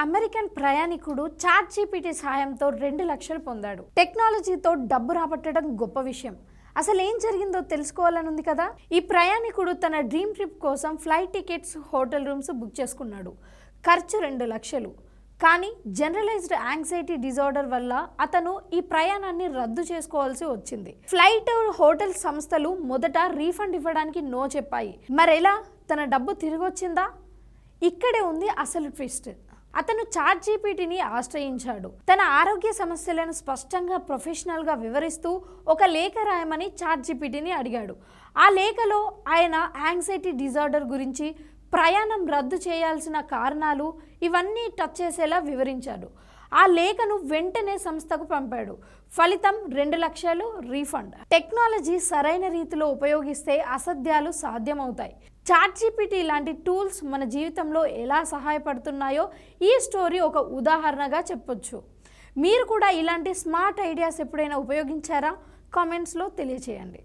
American ప్రయాణికుడు ChatGPT సహాయంతో 2 లక్షలు పొందాడు. టెక్నాలజీతో డబ్బు రాబట్టడం గొప్ప విషయం. అసలు ఏం జరిగిందో తెలుసుకోవాలని ఉంది కదా. ఈ ప్రయాణికుడు తన డ్రీమ్ ట్రిప్ కోసం flight tickets, hotel rooms book చేసుకున్నాడు. ఖర్చు 2 లక్షలు. కానీ జనరలైజ్డ్ యాంగ్జైటీ డిజార్డర్ వల్ల అతను ఈ ప్రయాణాన్ని రద్దు చేసుకోవాల్సి వచ్చింది. ఫ్లైట్, హోటల్ సంస్థలు మొదట రీఫండ్ ఇవ్వడానికి నో చెప్పాయి. మరెలా తన డబ్బు తిరిగి వచ్చిందా? ఇక్కడే ఉంది అసలు ట్విస్ట్. అతను చాట్‌జీపీటీని ఆశ్రయించాడు. తన ఆరోగ్య సమస్యలను స్పష్టంగా, ప్రొఫెషనల్గా వివరిస్తూ ఒక లేఖ రాయమని చాట్‌జీపీటీని అడిగాడు. ఆ లేఖలో ఆయన యాంగ్జైటీ డిజార్డర్ గురించి, ప్రయాణం రద్దు చేయాల్సిన కారణాలు ఇవన్నీ టచ్ చేసేలా వివరించాడు. ఆ లేఖను వెంటనే సంస్థకు పంపాడు. ఫలితం 2 లక్షలు రీఫండ్. టెక్నాలజీ సరైన రీతిలో ఉపయోగిస్తే అసాధ్యాలు సాధ్యమవుతాయి. చాట్‌జీపీటీ లాంటి టూల్స్ మన జీవితంలో ఎలా సహాయపడుతున్నాయో ఈ స్టోరీ ఒక ఉదాహరణగా చెప్పొచ్చు. మీరు కూడా ఇలాంటి స్మార్ట్ ఐడియాస్ ఎప్పుడైనా ఉపయోగించారా? కామెంట్స్లో తెలియచేయండి.